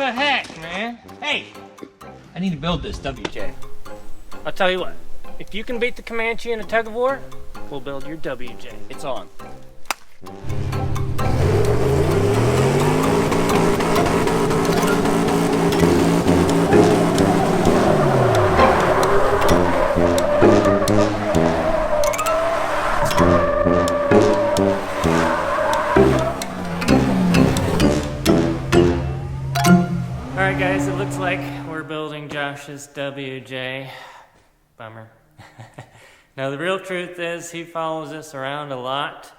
the heck, man? Hey! I need to build this WJ. I'll tell you what, if you can beat the Comanche in a tug of war, we'll build your WJ. It's on. Alright guys, it looks like we're building Josh's WJ. Bummer. Now the real truth is he follows us around a lot,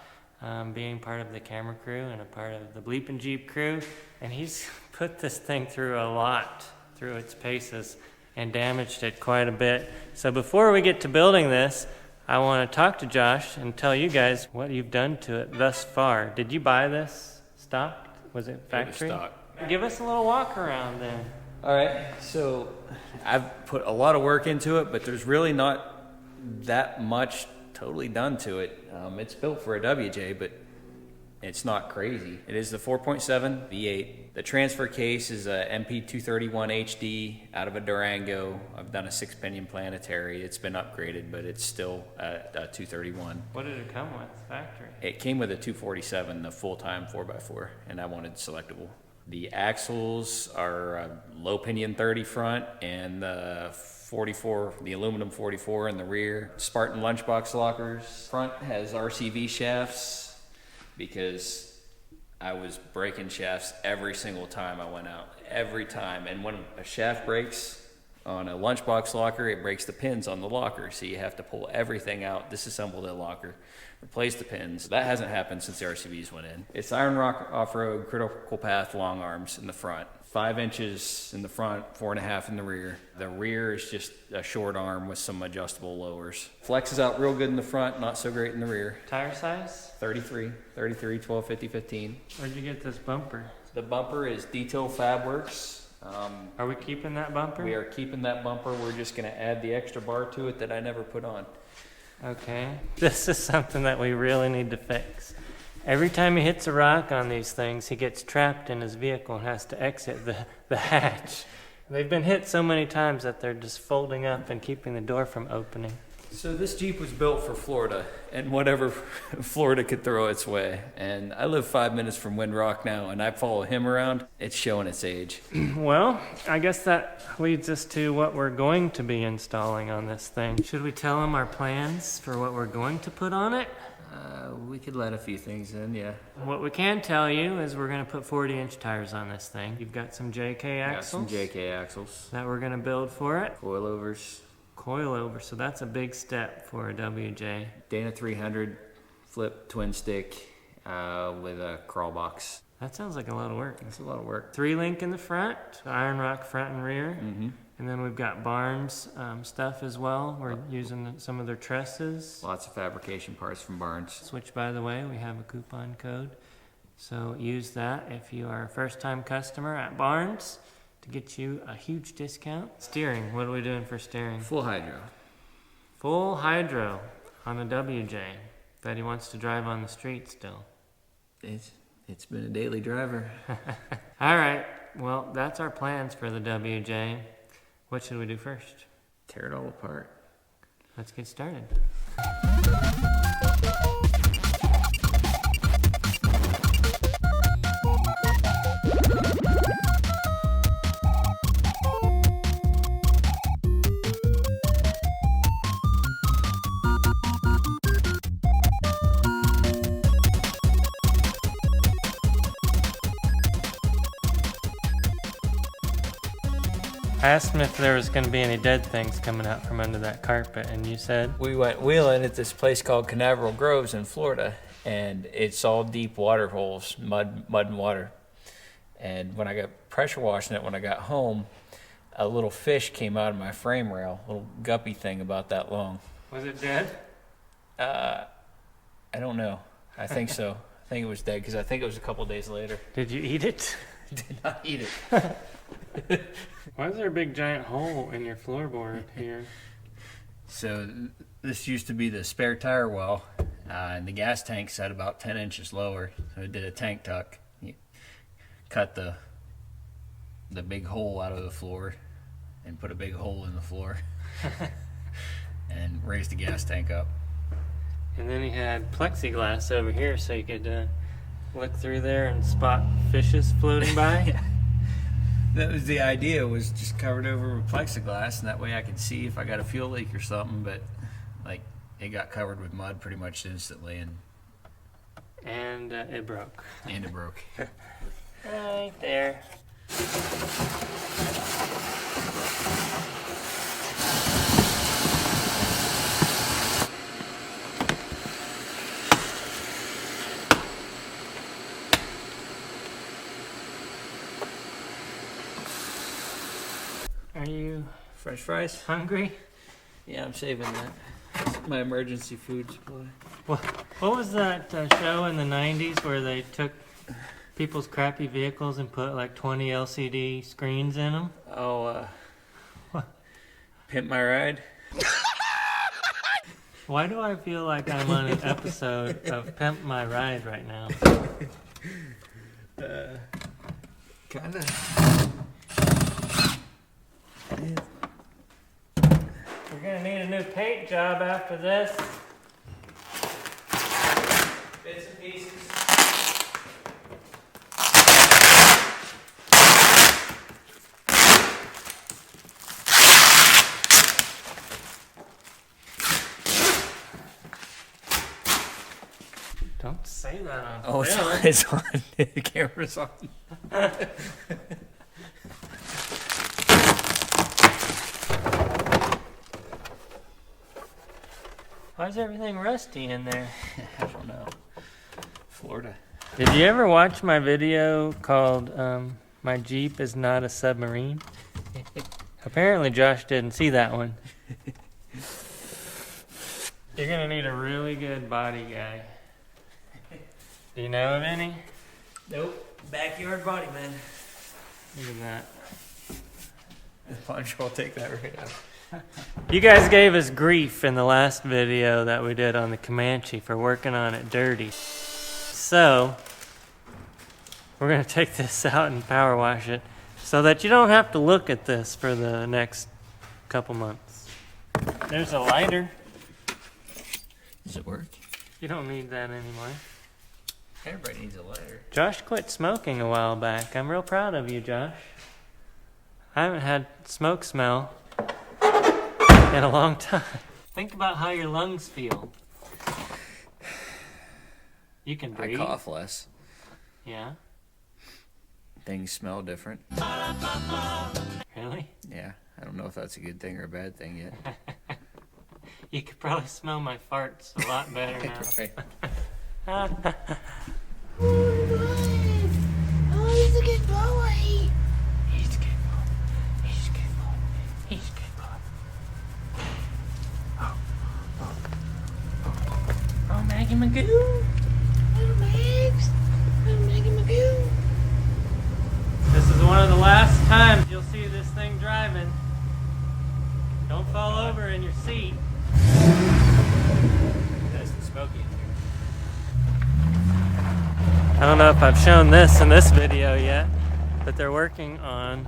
being part of the camera crew and a part of the BleepinJeep crew, and he's put this thing through a lot, through its paces, and damaged it quite a bit. So before we get to building this, I want to talk to Josh and tell you guys what you've done to it thus far. Did you buy this stocked? Was it factory? It was stock. Give us a little walk around then. All right, so I've put a lot of work into it, but there's really not that much totally done to it. It's built for a WJ, but it's not crazy. It is the 4.7 V8. The transfer case is a MP231 HD out of a Durango. I've done a 6-pinion planetary. It's been upgraded, but it's still a 231. What did it come with, factory? It came with a 247, the full-time 4x4, and I wanted selectable. The axles are a low pinion 30 front and the 44, the aluminum 44 in the rear. Spartan lunchbox lockers. Front has RCV shafts because I was breaking shafts every single time I went out. Every time. And when a shaft breaks on a lunchbox locker, it breaks the pins on the locker. So you have to pull everything out, disassemble the locker, replace the pins. That hasn't happened since the RCVs went in. It's Iron Rock off-road critical path long arms in the front. 5 inches in the front, 4.5 in the rear. The rear is just a short arm with some adjustable lowers. Flexes out real good in the front, not so great in the rear. Tire size? 33, 12, 50, 15. Where'd you get this bumper? The bumper is Detail Fabworks. Are we keeping that bumper? We are keeping that bumper. We're just gonna add the extra bar to it that I never put on. Okay. This is something that we really need to fix. Every time he hits a rock on these things, he gets trapped in his vehicle and has to exit the hatch. They've been hit so many times that they're just folding up and keeping the door from opening. So this Jeep was built for Florida and whatever Florida could throw its way. And I live 5 minutes from Windrock now, and I follow him around. It's showing its age. Well, I guess that leads us to what we're going to be installing on this thing. Should we tell him our plans for what we're going to put on it? We could let a few things in, yeah. What we can tell you is we're going to put 40-inch tires on this thing. You've got some JK axles. Got some JK axles. That we're going to build for it. Coilovers. Coilover, so that's a big step for a WJ. Dana 300 flip twin stick with a crawl box. That sounds like a lot of work. That's a lot of work. 3-link in the front, Iron Rock front and rear. Mm-hmm. And then we've got Barnes stuff as well. We're using some of their trusses. Lots of fabrication parts from Barnes. Which, by the way, we have a coupon code. So use that if you are a first-time customer at Barnes to get you a huge discount. Steering, what are we doing for steering? Full hydro. Full hydro on a WJ that he wants to drive on the street still. It's been a daily driver. All right, well, that's our plans for the WJ. What should we do first? Tear it all apart. Let's get started. I asked him if there was going to be any dead things coming out from under that carpet, and you said? We went wheeling at this place called Canaveral Groves in Florida, and it's all deep water holes, mud and water. And when I got pressure washing it, when I got home, a little fish came out of my frame rail, a little guppy thing about that long. Was it dead? I don't know. I think so. I think it was dead because I think it was a couple days later. Did you eat it? Did not eat it. Why is there a big giant hole in your floorboard here? So this used to be the spare tire well, and the gas tank set about 10 inches lower. So it did a tank tuck. You cut the the big hole out of the floor and put a big hole in the floor and raised the gas tank up. And then he had plexiglass over here so you could look through there and spot fishes floating by. Yeah. That was the idea, was just covered over with plexiglass, and that way I could see if I got a fuel leak or something, but like it got covered with mud pretty much instantly, And it broke. and it broke. Right there. Are you French fries? hungry? Yeah, I'm saving that. It's my emergency food supply. What was that show in the 90s where they took people's crappy vehicles and put like 20 LCD screens in them? Oh, What? Pimp My Ride? Why do I feel like I'm on an episode of Pimp My Ride right now? Kinda. We're gonna need a new paint job after this. Bits and pieces. Don't say that on Oh, it's film. on. It's on. The camera's on. Why is everything rusty in there? I don't know. Florida. Did you ever watch my video called My Jeep is Not a Submarine? Apparently Josh didn't see that one. You're gonna need a really good body guy. Do you know of any? Nope. Backyard body man. Look at that. Punch, I'll take that right now. You guys gave us grief in the last video that we did on the Comanche for working on it dirty. So, we're going to take this out and power wash it so that you don't have to look at this for the next couple months. There's a lighter. Does it work? You don't need that anymore. Everybody needs a lighter. Josh quit smoking a while back. I'm real proud of you, Josh. I haven't had smoke smell in a long time. Think about how your lungs feel. You can breathe. I cough less. Yeah? Things smell different. Really? Yeah. I don't know if that's a good thing or a bad thing yet. You could probably smell my farts a lot better now. Right. Oh, he's a good boy. He's a good boy. He's a good boy. He's a good boy. Oh, Maggie Magoo. Little Max. Little Maggie Magoo. This is one of the last times you'll see this thing driving. Don't fall over in your seat. That's the smoky in here. I don't know if I've shown this in this video yet, but they're working on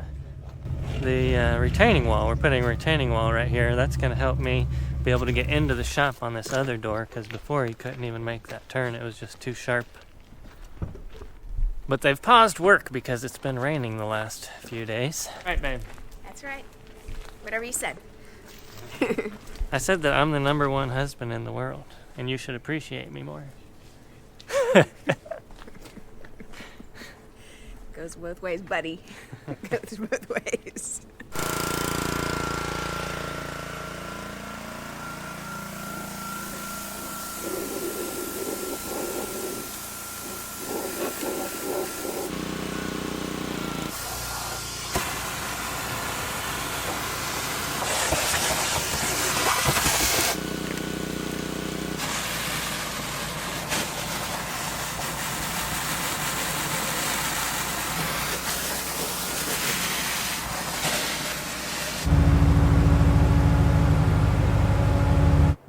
the retaining wall. We're putting a retaining wall right here. That's going to help me be able to get into the shop on this other door, because before you couldn't even make that turn. It was just too sharp. But they've paused work because it's been raining the last few days. Right, babe. That's right. Whatever you said. I said that I'm the #1 husband in the world, and you should appreciate me more. Goes both ways, buddy. Goes both ways.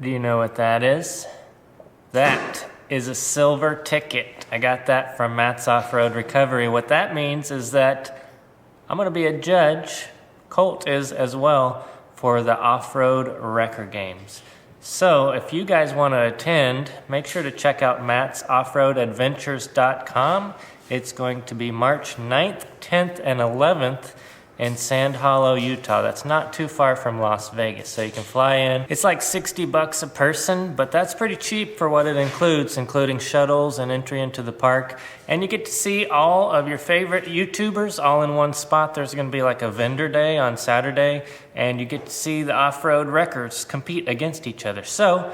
Do you know what that is? That is a silver ticket. I got that from Matt's Off-Road Recovery. What that means is that I'm going to be a judge. Colt is as well for the off-road wrecker games. So if you guys want to attend, make sure to check out mattsoffroadadventures.com. It's going to be March 9th, 10th, and 11th in Sand Hollow, Utah. That's not too far from Las Vegas, so you can fly in. It's like $60 a person, but that's pretty cheap for what it includes, including shuttles and entry into the park. And you get to see all of your favorite YouTubers all in one spot. There's gonna be like a vendor day on Saturday, and you get to see the off-road wreckers compete against each other. So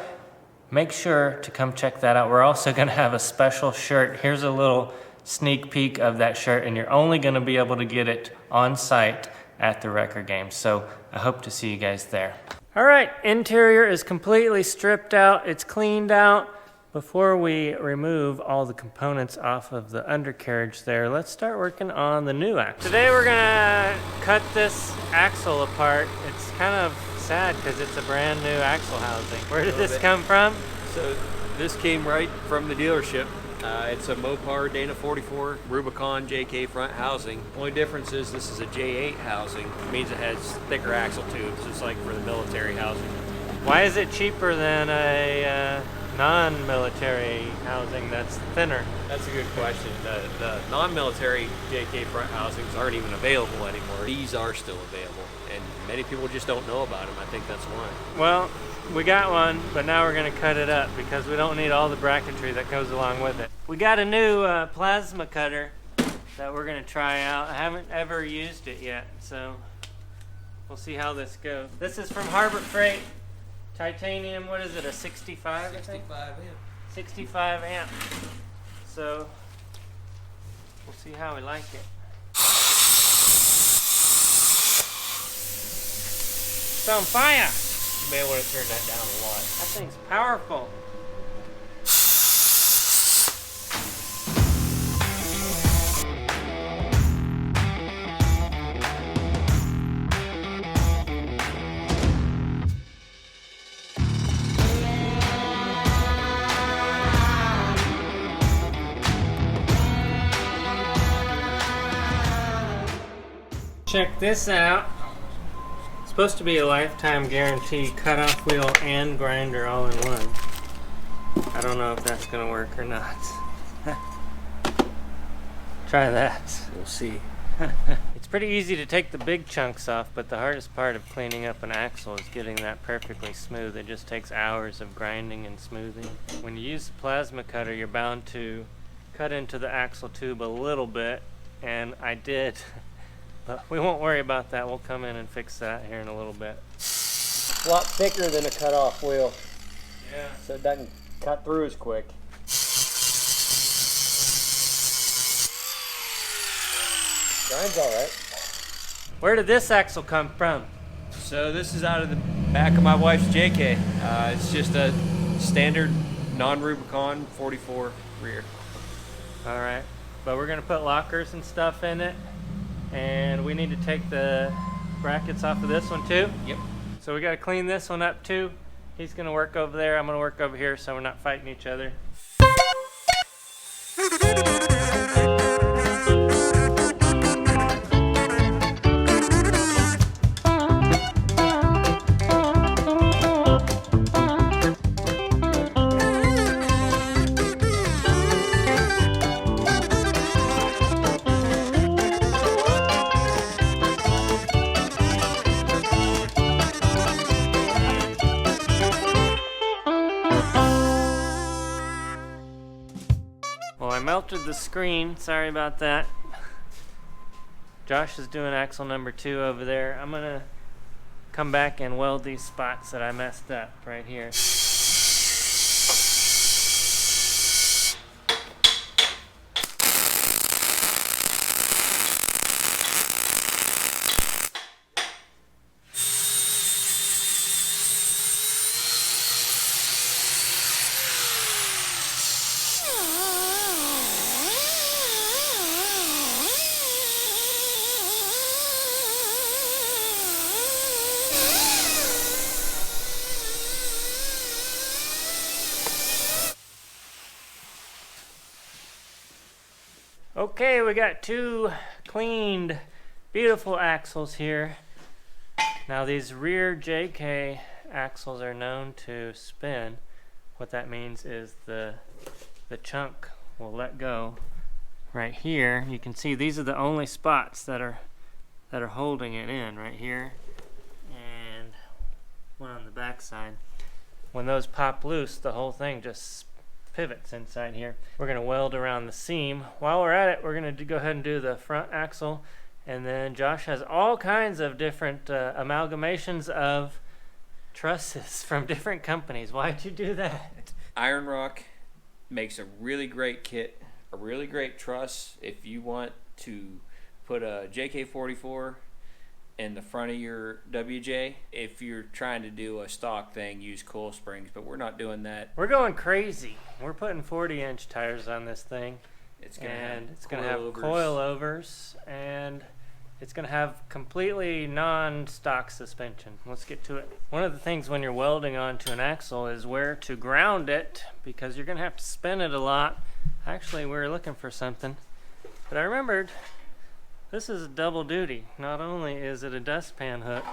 make sure to come check that out. We're also gonna have a special shirt. Here's a little sneak peek of that shirt, and you're only going to be able to get it on site at the wrecker game. So I hope to see you guys there. All right, interior is completely stripped out. It's cleaned out. Before we remove all the components off of the undercarriage there, let's start working on the new axle. Today we're gonna cut this axle apart. It's kind of sad because it's a brand new axle housing. Where did this come from? So this came right from the dealership. It's a Mopar Dana 44 Rubicon JK front housing. Only difference is this is a J8 housing. It means it has thicker axle tubes, just like for the military housing. Why is it cheaper than a non-military housing that's thinner? That's a good question. The non-military JK front housings aren't even available anymore. These are still available, and many people just don't know about them. I think that's why. Well, we got one, but now we're gonna cut it up because we don't need all the bracketry that goes along with it. We got a new plasma cutter that we're gonna try out. I haven't ever used it yet, so we'll see how this goes. This is from Harbor Freight. Titanium, what is it, a 65, I think? 65 amp. 65 amp. So, we'll see how we like it. It's on fire! You may want to turn that down a lot. That thing's powerful. Check this out. It's supposed to be a lifetime guarantee cutoff wheel and grinder all in one. I don't know if that's gonna work or not. Try that. We'll see. It's pretty easy to take the big chunks off, but the hardest part of cleaning up an axle is getting that perfectly smooth. It just takes hours of grinding and smoothing. When you use the plasma cutter, you're bound to cut into the axle tube a little bit, and I did. But we won't worry about that. We'll come in and fix that here in a little bit. A lot thicker than a cutoff wheel, Yeah. so it doesn't cut through as quick. Grinds all right. Where did this axle come from? So this is out of the back of my wife's JK. It's just a standard non-Rubicon 44 rear. All right. But we're going to put lockers and stuff in it. And we need to take the brackets off of this one too. Yep. So we got to clean this one up too. He's going to work over there. I'm going to work over here so we're not fighting each other. Well, I melted the screen. Sorry about that. Josh is doing axle number 2 over there. I'm gonna come back and weld these spots that I messed up right here. Okay, we got 2 cleaned beautiful axles here. Now these rear JK axles are known to spin. What that means is the chunk will let go. Right here, you can see these are the only spots that are holding it in, right here, and one on the back side. When those pop loose, the whole thing just pivots inside here. We're going to weld around the seam. While we're at it, we're going to go ahead and do the front axle, and then Josh has all kinds of different amalgamations of trusses from different companies. Why'd you do that? Iron Rock makes a really great kit, a really great truss. If you want to put a JK44 in the front of your WJ, if you're trying to do a stock thing, use coil springs, but we're not doing that. We're going crazy. We're putting 40-inch tires on this thing. It's gonna have coilovers, and it's going to have completely non-stock suspension. Let's get to it. One of the things when you're welding onto an axle is where to ground it, because you're going to have to spin it a lot. Actually, we were looking for something, but I remembered this is a double duty. Not only is it a dustpan hook,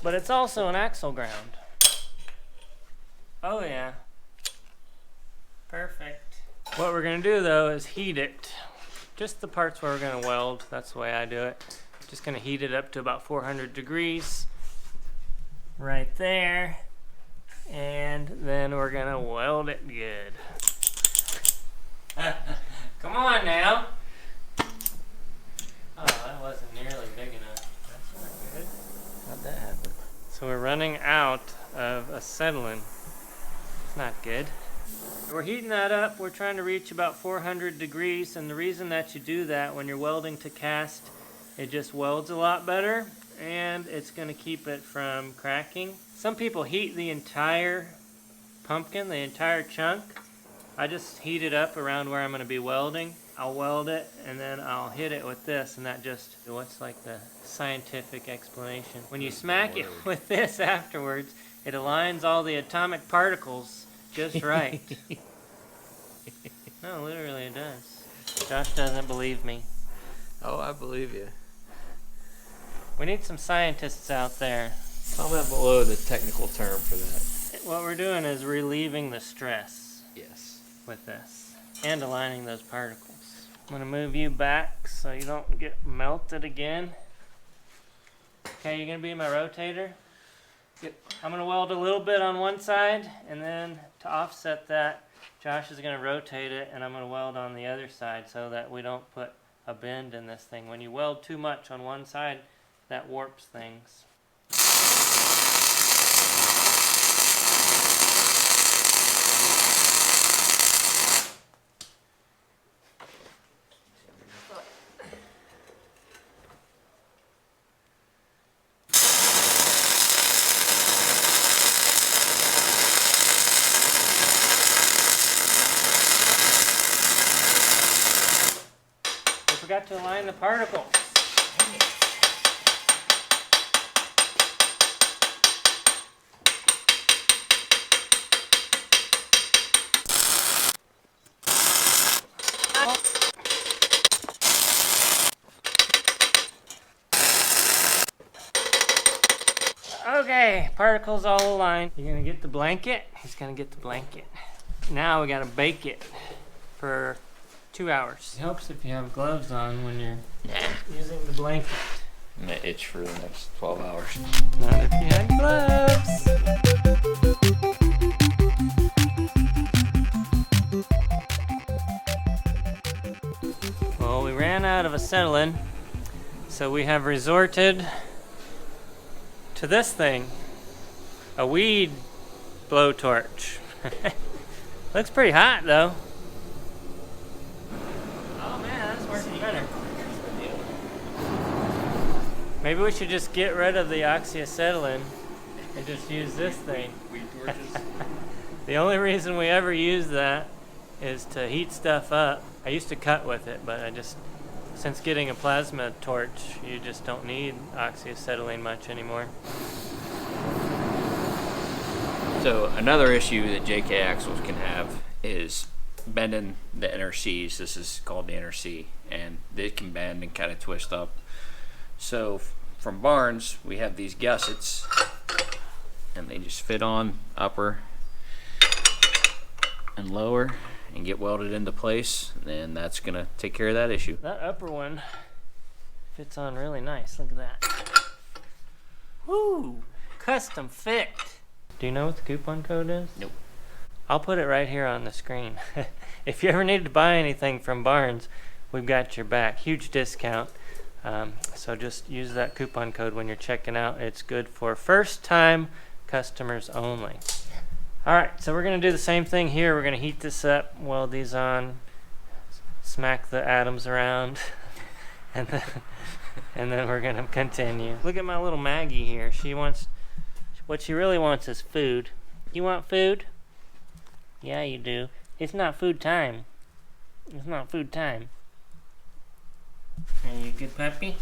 but it's also an axle ground. Oh yeah. Perfect. What we're going to do though is heat it. Just the parts where we're going to weld. That's the way I do it. Just going to heat it up to about 400 degrees. Right there. And then we're going to weld it good. Come on now. Oh, that wasn't nearly big enough. That's not good. How'd that happen? So we're running out of acetylene. It's not good. We're heating that up. We're trying to reach about 400 degrees, and the reason that you do that when you're welding to cast, it just welds a lot better, and it's going to keep it from cracking. Some people heat the entire pumpkin, the entire chunk. I just heat it up around where I'm going to be welding. I'll weld it, and then I'll hit it with this, and that just, what's like the scientific explanation. When you smack it with this afterwards, it aligns all the atomic particles just right. No, literally it does. Josh doesn't believe me. Oh, I believe you. We need some scientists out there. Comment below the technical term for that. What we're doing is relieving the stress Yes. with this and aligning those particles. I'm gonna move you back so you don't get melted again. Okay, you're gonna be my rotator. I'm gonna weld a little bit on one side, and then to offset that, Josh is gonna rotate it, and I'm gonna weld on the other side so that we don't put a bend in this thing. When you weld too much on one side, that warps things. Forgot to align the particles. Okay, particles all aligned. You're gonna get the blanket. He's gonna get the blanket. Now we gotta bake it for 2 hours. It helps if you have gloves on when you're using the blanket. I'm gonna itch for the next 12 hours. Not if you had gloves. Well, we ran out of acetylene, so we have resorted to this thing, a weed blowtorch. Looks pretty hot though. Better. Maybe we should just get rid of the oxyacetylene and just use this thing. Weed torches? The only reason we ever use that is to heat stuff up. I used to cut with it, but since getting a plasma torch, you just don't need oxyacetylene much anymore. So another issue that JK axles can have is bending the inner C's. This is called the inner C, and it can bend and kind of twist up. So from Barnes, we have these gussets, and they just fit on upper and lower and get welded into place, and that's gonna take care of that issue. That upper one fits on really nice. Look at that. Woo! Custom fit. Do you know what the coupon code is? Nope. I'll put it right here on the screen. If you ever need to buy anything from Barnes, we've got your back. Huge discount. So just use that coupon code when you're checking out. It's good for first-time customers only. All right, so we're going to do the same thing here. We're going to heat this up, weld these on, smack the atoms around, and then we're going to continue. Look at my little Maggie here. What she really wants is food. You want food? Yeah, you do. It's not food time. It's not food time. Are you a good puppy?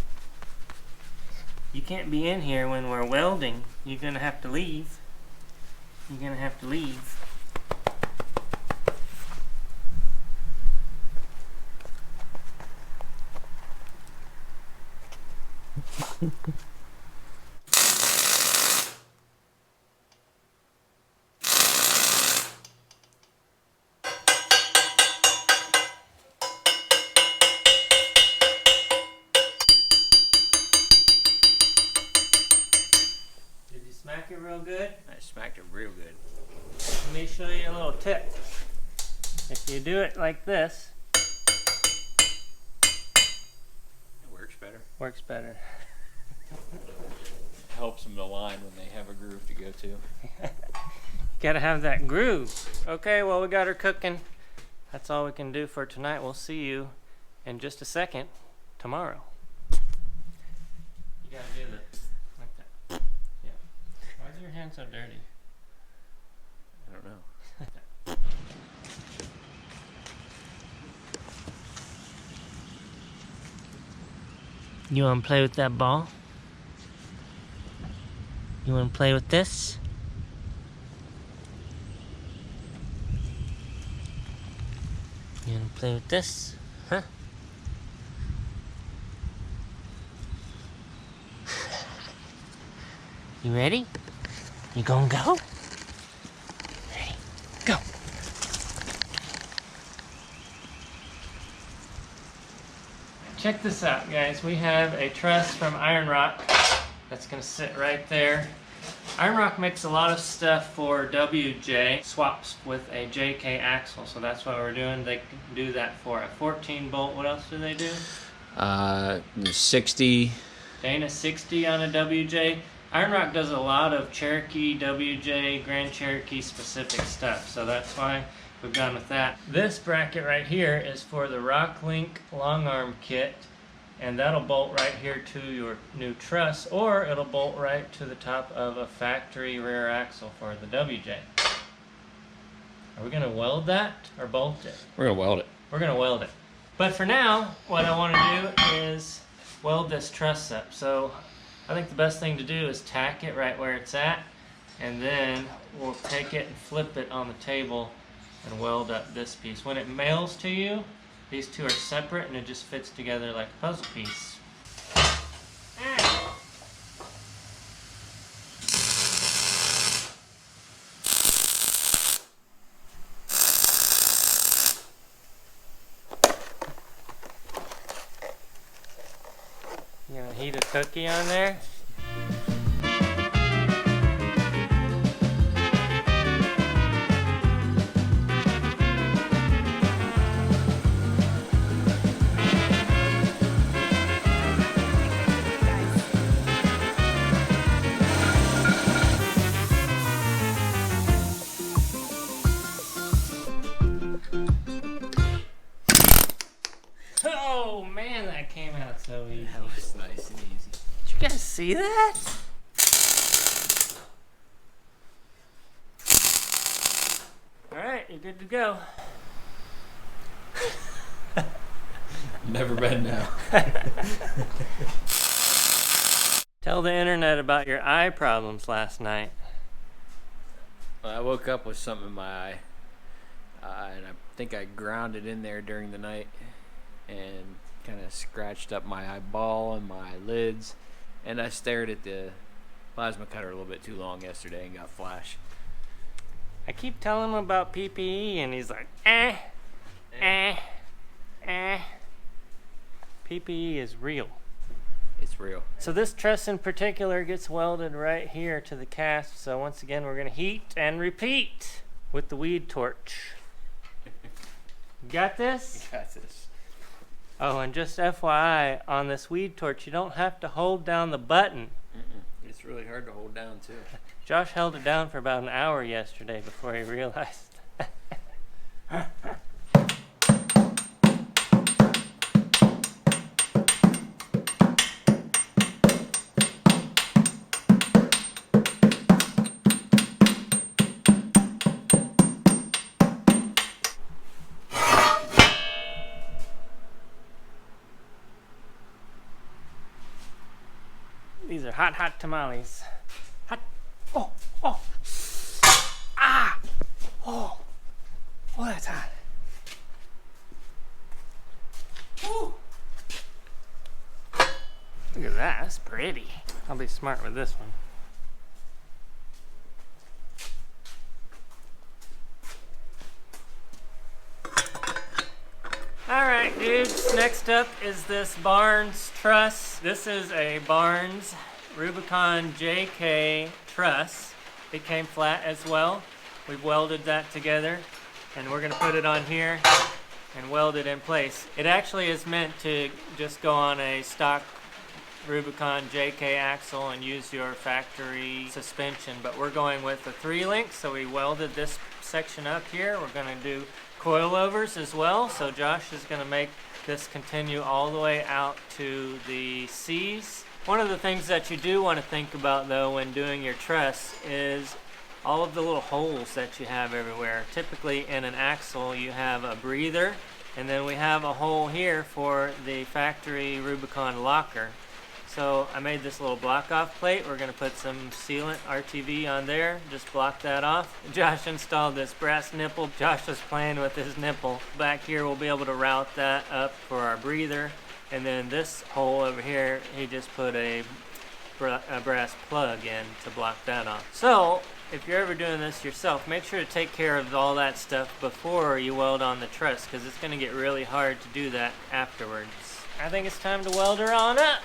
You can't be in here when we're welding. You're going to have to leave. You're going to have to leave. Did you smack it real good? I smacked it real good. Let me show you a little tip. If you do it like this, It works better. works better. Helps them to align when they have a groove to go to. Gotta have that groove. Okay, well, we got her cooking. That's all we can do for tonight. We'll see you in just a second tomorrow. You gotta do this like that. Yeah. Why is your hand so dirty? I don't know. You wanna play with that ball? You wanna play with this? You wanna play with this? Huh? You ready? You gonna go? Ready? Go! Check this out, guys. We have a truss from Iron Rock that's gonna sit right there. Iron Rock makes a lot of stuff for WJ, swaps with a JK axle, so that's what we're doing. They can do that for a 14 bolt. What else do they do? 60. Dana 60 on a WJ. Iron Rock does a lot of Cherokee, WJ, Grand Cherokee specific stuff, so that's why we've gone with that. This bracket right here is for the Rock Link long arm kit, and that'll bolt right here to your new truss, or it'll bolt right to the top of a factory rear axle for the WJ. Are we gonna weld that or bolt it? We're gonna weld it. We're gonna weld it. But for now, what I wanna do is weld this truss up. So I think the best thing to do is tack it right where it's at, and then we'll take it and flip it on the table and weld up this piece. When it mails to you, these two are separate and it just fits together like a puzzle piece. You gonna heat a cookie on there? Oh man, that came out so easy. That was nice and easy. Did you guys see that? Alright, you're good to go. Never been now. Tell the internet about your eye problems last night. I woke up with something in my eye, and I think I ground it in there during the night and kind of scratched up my eyeball and my lids. And I stared at the plasma cutter a little bit too long yesterday and got flash. I keep telling him about PPE and he's like, PPE is real. It's real. So this truss in particular gets welded right here to the cast. So once again, we're gonna heat and repeat with the weed torch. You got this? Got this. Oh, and just FYI, on this weed torch, you don't have to hold down the button. It's really hard to hold down too. Josh held it down for about an hour yesterday before he realized. These are hot, hot tamales. Hot. Oh, oh. Ah! Oh. Oh, that's hot. Ooh. Look at that. That's pretty. I'll be smart with this one. Alright dudes, next up is this Barnes truss. This is a Barnes Rubicon JK truss. It came flat as well. We've welded that together and we're going to put it on here and weld it in place. It actually is meant to just go on a stock Rubicon JK axle and use your factory suspension, but we're going with a 3-link, so we welded this section up here. We're going to do coilovers as well, so Josh is going to make this continue all the way out to the C's. One of the things that you do want to think about though when doing your truss is all of the little holes that you have everywhere. Typically in an axle you have a breather, and then we have a hole here for the factory Rubicon locker. So I made this little block off plate. We're going to put some sealant RTV on there, just block that off. Josh installed this brass nipple. Josh was playing with his nipple. Back here we'll be able to route that up for our breather. And then this hole over here, he just put a brass plug in to block that off. So if you're ever doing this yourself, make sure to take care of all that stuff before you weld on the truss, because it's going to get really hard to do that afterwards. I think it's time to weld her on up.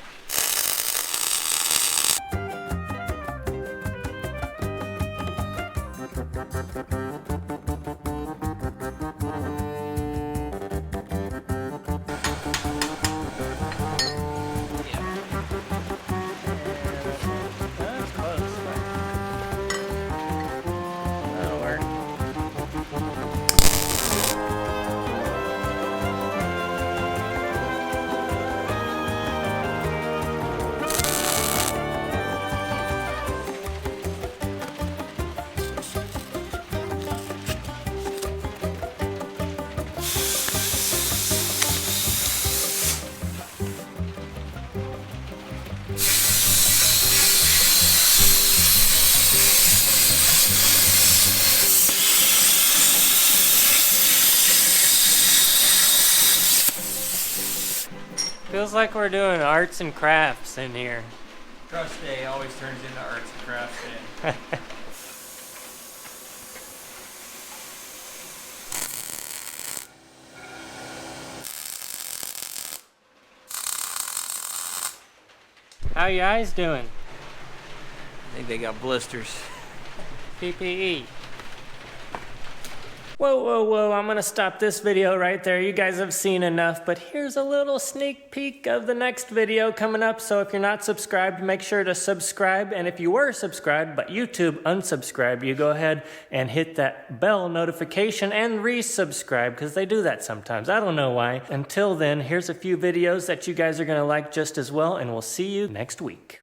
Feels like we're doing arts and crafts in here. Trust day always turns into arts and crafts day. How you guys doing? I think they got blisters. PPE. Whoa, whoa, whoa, I'm gonna stop this video right there. You guys have seen enough, but here's a little sneak peek of the next video coming up. So if you're not subscribed, make sure to subscribe. And if you were subscribed, but YouTube unsubscribed, you go ahead and hit that bell notification and resubscribe, because they do that sometimes. I don't know why. Until then, here's a few videos that you guys are gonna like just as well, and we'll see you next week.